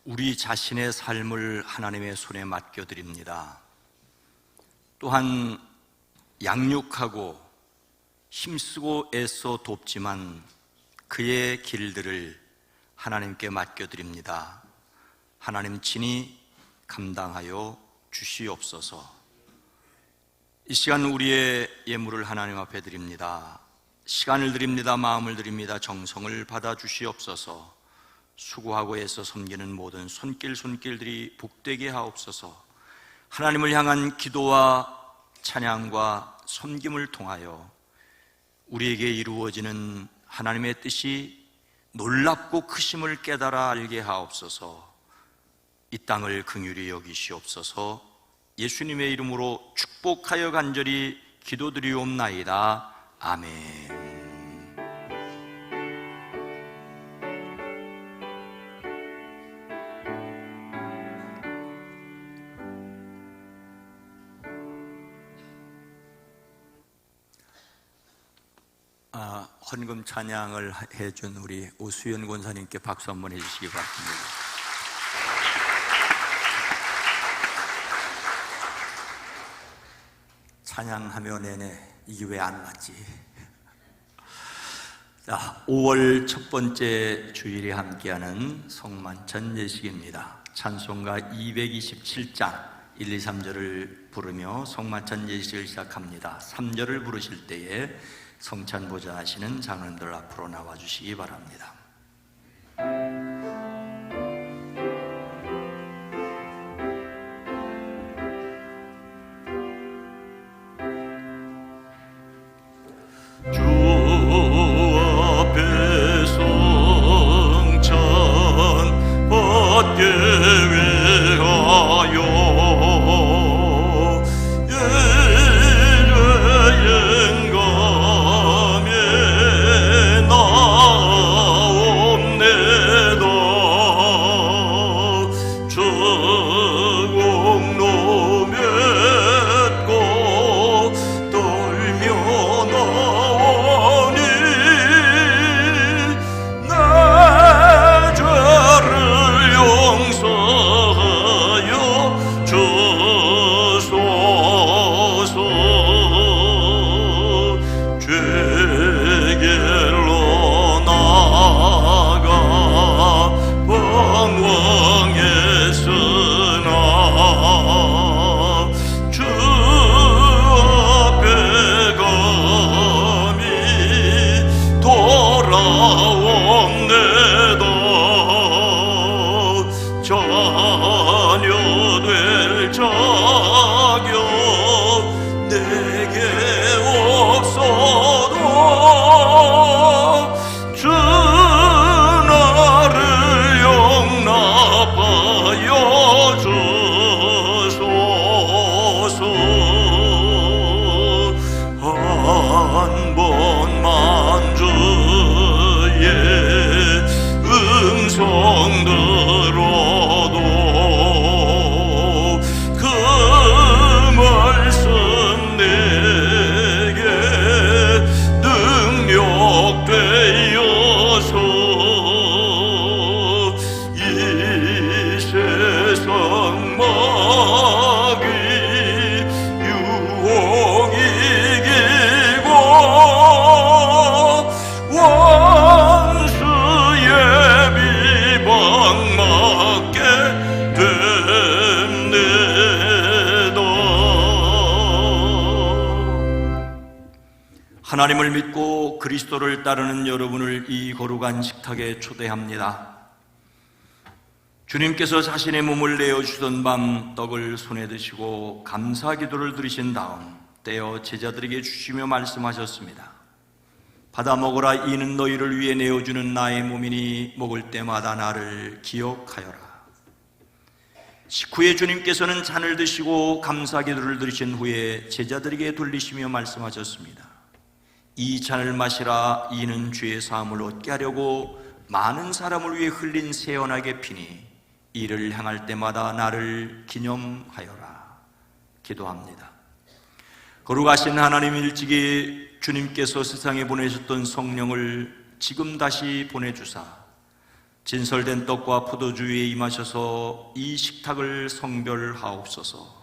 우리 자신의 삶을 하나님의 손에 맡겨드립니다. 또한 양육하고 힘쓰고 애써 돕지만 그의 길들을 하나님께 맡겨드립니다. 하나님 친히 감당하여 주시옵소서. 이 시간 우리의 예물을 하나님 앞에 드립니다. 시간을 드립니다. 마음을 드립니다. 정성을 받아 주시옵소서. 수고하고 애써 섬기는 모든 손길들이 복되게 하옵소서. 하나님을 향한 기도와 찬양과 섬김을 통하여 우리에게 이루어지는 하나님의 뜻이 놀랍고 크심을 깨달아 알게 하옵소서. 이 땅을 긍휼히 여기시옵소서. 예수님의 이름으로 축복하여 간절히 기도드리옵나이다. 아멘. 헌금 찬양을 해준 우리 오수연 권사님께 박수 한번 해주시기 바랍니다. 찬양하며 내내 이게 왜 안 맞지? 자, 5월 첫 번째 주일에 함께하는 성만찬 예식입니다. 찬송가 227장 1, 2, 3절을 부르며 성만찬 예식을 시작합니다. 3절을 부르실 때에 성찬보좌 하시는 장로님들 앞으로 나와주시기 바랍니다. 주 앞에 성찬 받게 위하여 하나님을 믿고 그리스도를 따르는 여러분을 이 거룩한 식탁에 초대합니다. 주님께서 자신의 몸을 내어주던 밤 떡을 손에 드시고 감사 기도를 드리신 다음 떼어 제자들에게 주시며 말씀하셨습니다. 받아 먹으라. 이는 너희를 위해 내어주는 나의 몸이니 먹을 때마다 나를 기억하여라. 식후에 주님께서는 잔을 드시고 감사 기도를 드리신 후에 제자들에게 돌리시며 말씀하셨습니다. 이 잔을 마시라. 이는 죄의 사함을 얻게 하려고 많은 사람을 위해 흘린 새 언약의 피니 이를 향할 때마다 나를 기념하여라. 기도합니다. 거룩하신 하나님, 일찍이 주님께서 세상에 보내셨던 성령을 지금 다시 보내주사 진설된 떡과 포도주 위에 임하셔서 이 식탁을 성별하옵소서.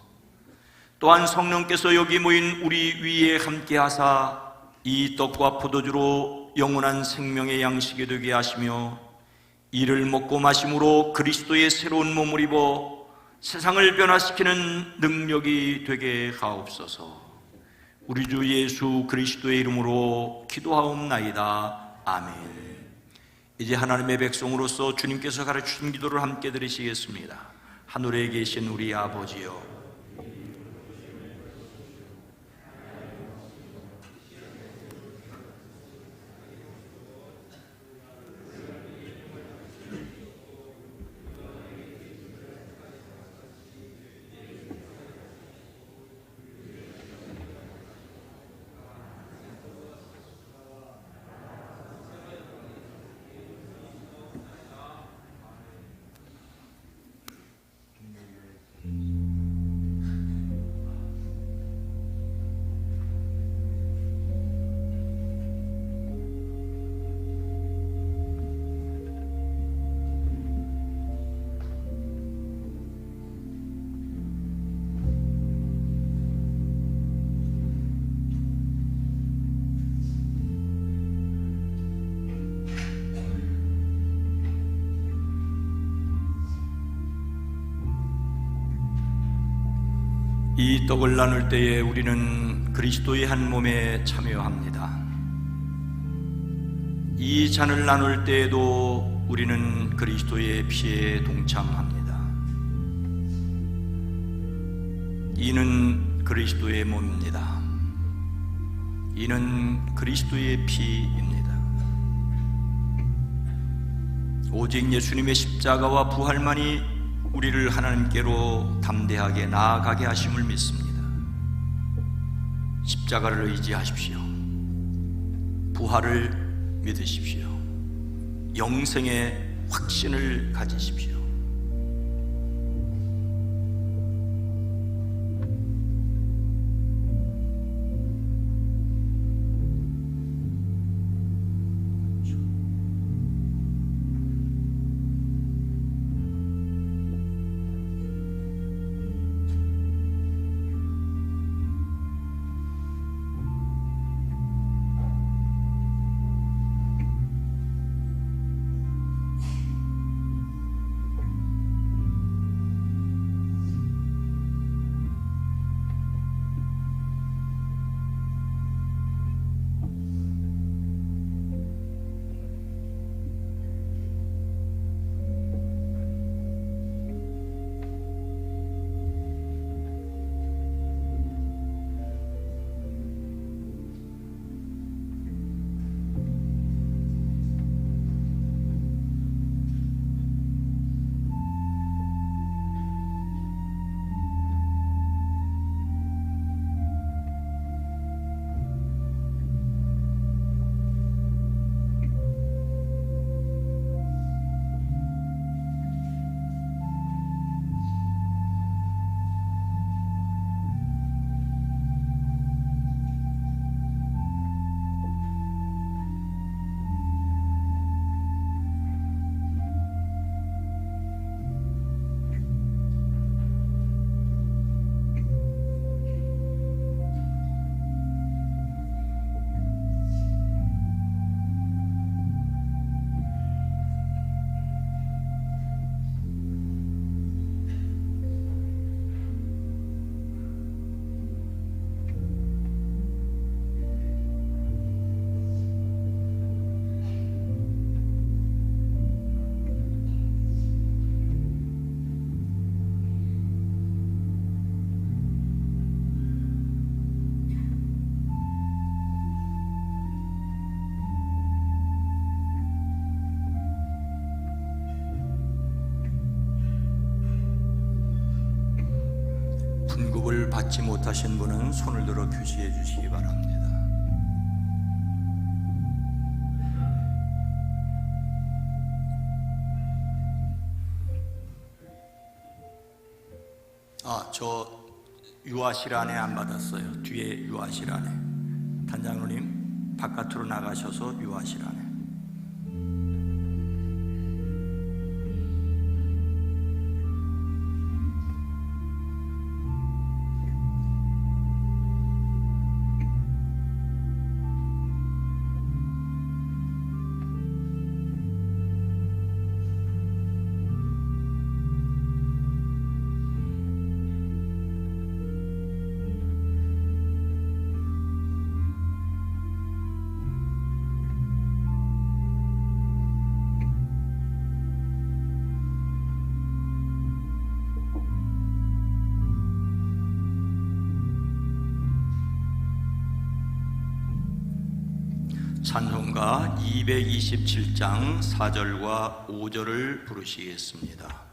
또한 성령께서 여기 모인 우리 위에 함께하사 이 떡과 포도주로 영원한 생명의 양식이 되게 하시며 이를 먹고 마심으로 그리스도의 새로운 몸을 입어 세상을 변화시키는 능력이 되게 하옵소서. 우리 주 예수 그리스도의 이름으로 기도하옵나이다. 아멘. 이제 하나님의 백성으로서 주님께서 가르치신 기도를 함께 드리시겠습니다. 하늘에 계신 우리 아버지여, 이 떡을 나눌 때에 우리는 그리스도의 한 몸에 참여합니다. 이 잔을 나눌 때에도 우리는 그리스도의 피에 동참합니다. 이는 그리스도의 몸입니다. 이는 그리스도의 피입니다. 오직 예수님의 십자가와 부활만이 우리를 하나님께로 담대하게 나아가게 하심을 믿습니다. 십자가를 의지하십시오. 부활을 믿으십시오. 영생의 확신을 가지십시오. 분급을 받지 못하신 분은 손을 들어 규시해 주시기 바랍니다. 저 유아실 안에 안 받았어요. 뒤에 유아실 안에. 단장로님 바깥으로 나가셔서 유아실 안에. 찬송가 227장 4절과 5절을 부르시겠습니다.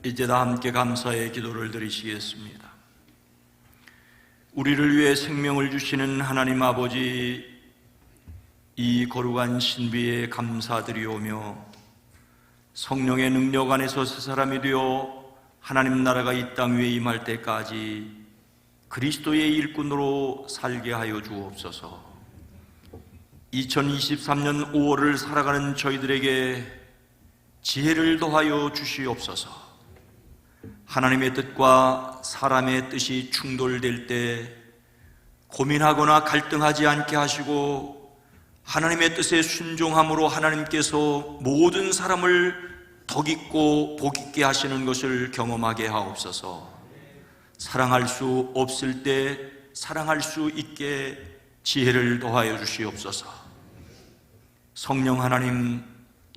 이제 다 함께 감사의 기도를 드리시겠습니다. 우리를 위해 생명을 주시는 하나님 아버지, 이 거룩한 신비에 감사드리오며 성령의 능력 안에서 새 사람이 되어 하나님 나라가 이 땅 위에 임할 때까지 그리스도의 일꾼으로 살게 하여 주옵소서. 2023년 5월을 살아가는 저희들에게 지혜를 더하여 주시옵소서. 하나님의 뜻과 사람의 뜻이 충돌될 때 고민하거나 갈등하지 않게 하시고 하나님의 뜻에 순종함으로 하나님께서 모든 사람을 덕있고 복있게 하시는 것을 경험하게 하옵소서. 사랑할 수 없을 때 사랑할 수 있게 지혜를 더하여 주시옵소서. 성령 하나님,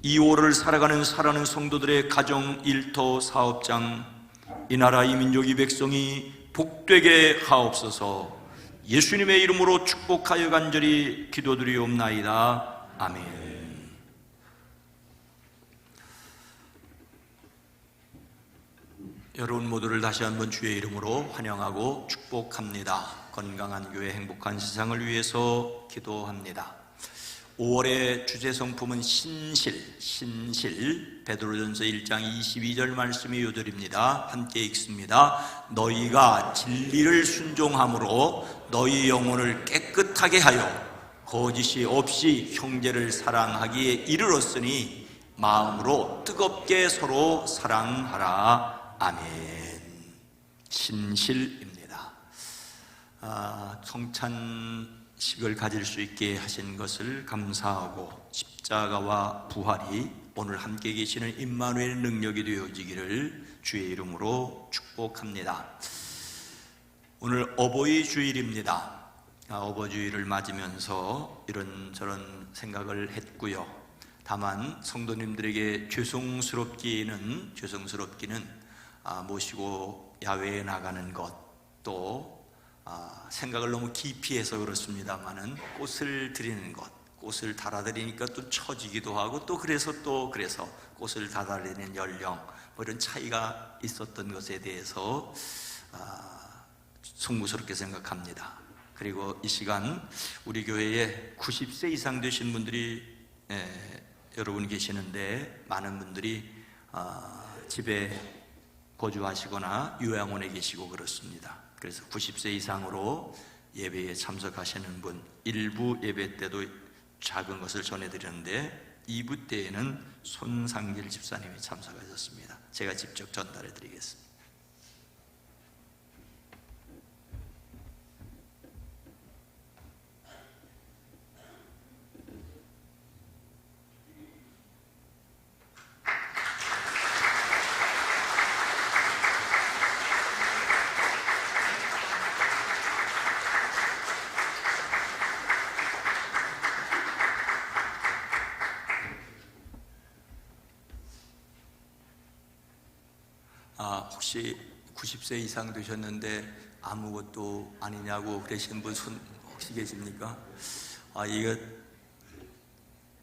이 5월을 살아가는 사랑하는 성도들의 가정, 일터, 사업장, 이 나라, 이 민족, 이 백성이 복되게 하옵소서. 예수님의 이름으로 축복하여 간절히 기도드리옵나이다. 아멘. 여러분 모두를 다시 한번 주의 이름으로 환영하고 축복합니다. 건강한 교회, 행복한 세상을 위해서 기도합니다. 5월의 주제 성품은 신실. 베드로전서 1장 22절 말씀이 요절입니다. 함께 읽습니다. 너희가 진리를 순종함으로 너희 영혼을 깨끗하게 하여 거짓이 없이 형제를 사랑하기에 이르렀으니 마음으로 뜨겁게 서로 사랑하라. 아멘. 신실입니다. 성찬식을 가질 수 있게 하신 것을 감사하고 십자가와 부활이 오늘 함께 계시는 임마누엘의 능력이 되어지기를 주의 이름으로 축복합니다. 오늘 어버이 주일입니다. 어버이주일을 맞으면서 이런저런 생각을 했고요. 다만 성도님들에게 죄송스럽기는 모시고 야외에 나가는 것, 또 생각을 너무 깊이 해서 그렇습니다만은 꽃을 드리는 것, 꽃을 달아드리니까 또 처지기도 하고 또 그래서 꽃을 달아드리는 연령, 뭐 이런 차이가 있었던 것에 대해서 송구스럽게 생각합니다. 그리고 이 시간 우리 교회에 90세 이상 되신 분들이 여러분 계시는데 많은 분들이 집에 거주하시거나 요양원에 계시고 그렇습니다. 그래서 90세 이상으로 예배에 참석하시는 분, 1부 예배 때도 작은 것을 전해드렸는데 2부 때에는 손상길 집사님이 참석하셨습니다. 제가 직접 전달해 드리겠습니다. 혹시 90세 이상 되셨는데 아무것도 아니냐고 그러시는 분 손 혹시 계십니까? 이거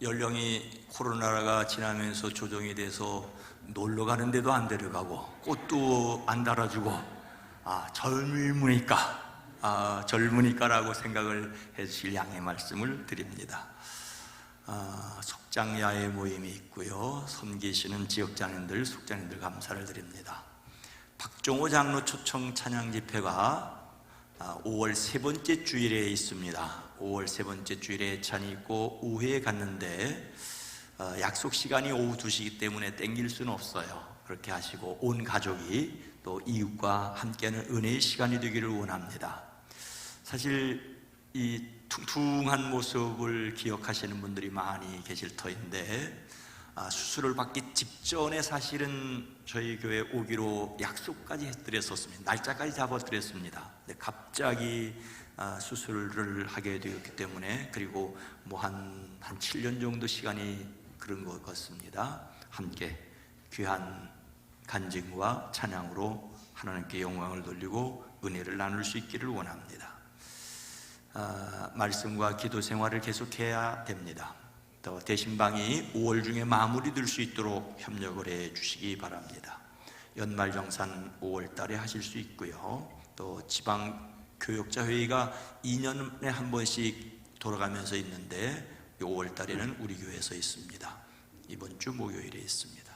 연령이 코로나가 지나면서 조정이 돼서 놀러 가는 데도 안 데려가고 꽃도 안 달아주고 젊으니까라고 생각을 해주실 양해 말씀을 드립니다. 속장야의 모임이 있고요. 섬기시는 지역장님들, 속장님들 감사를 드립니다. 박종호 장로 초청 찬양 집회가 5월 세 번째 주일에 있습니다. 5월 세 번째 주일에 찬이 있고 오후에 갔는데 약속 시간이 오후 2시이기 때문에 땡길 수는 없어요. 그렇게 하시고 온 가족이 또 이웃과 함께하는 은혜의 시간이 되기를 원합니다. 사실 이 퉁퉁한 모습을 기억하시는 분들이 많이 계실 터인데 수술을 받기 직전에 사실은 저희 교회 오기로 약속까지 해드렸었습니다. 날짜까지 잡아드렸습니다. 근데 갑자기 수술을 하게 되었기 때문에 그리고 뭐 한 7년 정도 시간이 그런 것 같습니다. 함께 귀한 간증과 찬양으로 하나님께 영광을 돌리고 은혜를 나눌 수 있기를 원합니다. 말씀과 기도 생활을 계속해야 됩니다. 또 대신방이 5월 중에 마무리될 수 있도록 협력을 해 주시기 바랍니다. 연말정산 5월 달에 하실 수 있고요. 또 지방교역자 회의가 2년에 한 번씩 돌아가면서 있는데 5월 달에는 우리 교회에서 있습니다. 이번 주 목요일에 있습니다.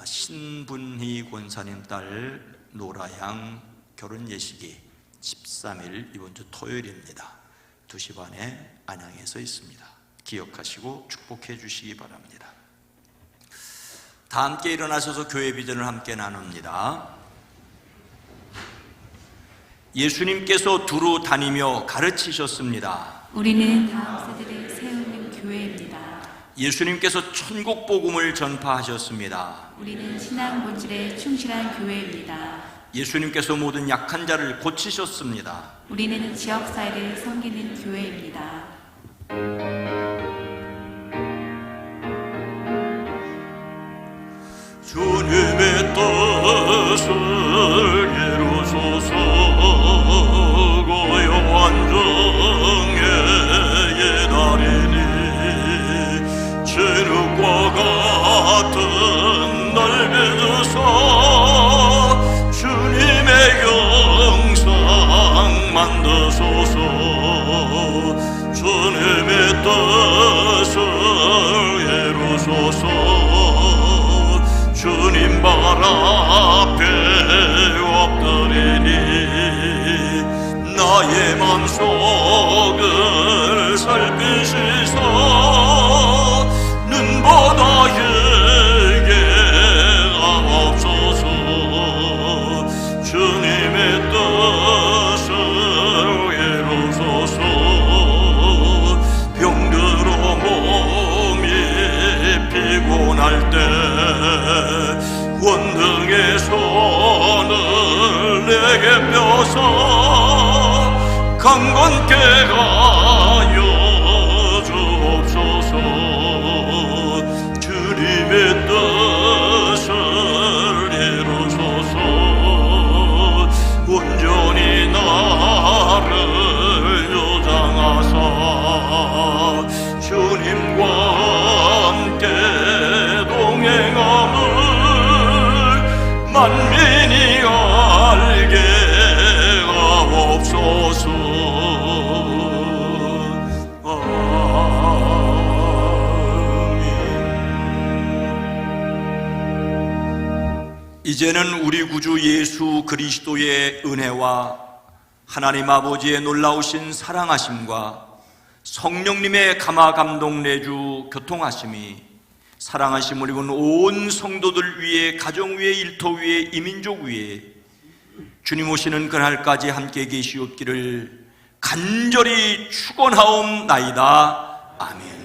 신분희 권사님 딸 노라양 결혼 예식이 13일 이번 주 토요일입니다. 2시 반에 안양에서 있습니다. 기억하시고 축복해 주시기 바랍니다. 다 함께 일어나셔서 교회 비전을 함께 나눕니다. 예수님께서 두루 다니며 가르치셨습니다. 우리는 다음 세대를 세우는 교회입니다. 예수님께서 천국 복음을 전파하셨습니다. 우리는 신앙 본질에 충실한 교회입니다. 예수님께서 모든 약한 자를 고치셨습니다. 우리는 지역사회를 섬기는 교회입니다. 주님의 뜻을 이루소서. 고요한정의 예달이니 진흙과 같은 날 믿으소. 주님의 영상 만드소서. 주님의 뜻을 이루소서. 주님 발 앞에 엎드리니 나의 맘속을 살피시소. 눈보다 크게 하옵소서. 주님의 뜻을 이루소서. 병들어 몸이 피곤할 때 원등의 손을 내게 펴서 강건케 하여 주옵소서. 주님의 뜻을 이루소서. 온전히 나를 요장하사 주님과 함께 동행함을 만민이 알게 하옵소서. 이제는 우리 구주 예수 그리스도의 은혜와 하나님 아버지의 놀라우신 사랑하심과 성령님의 감화 감동 내주 교통하심이 사랑하심을 입은 온 성도들 위에, 가정 위에, 일터 위에, 이민족 위에 주님 오시는 그날까지 함께 계시옵기를 간절히 축원하옵나이다. 아멘.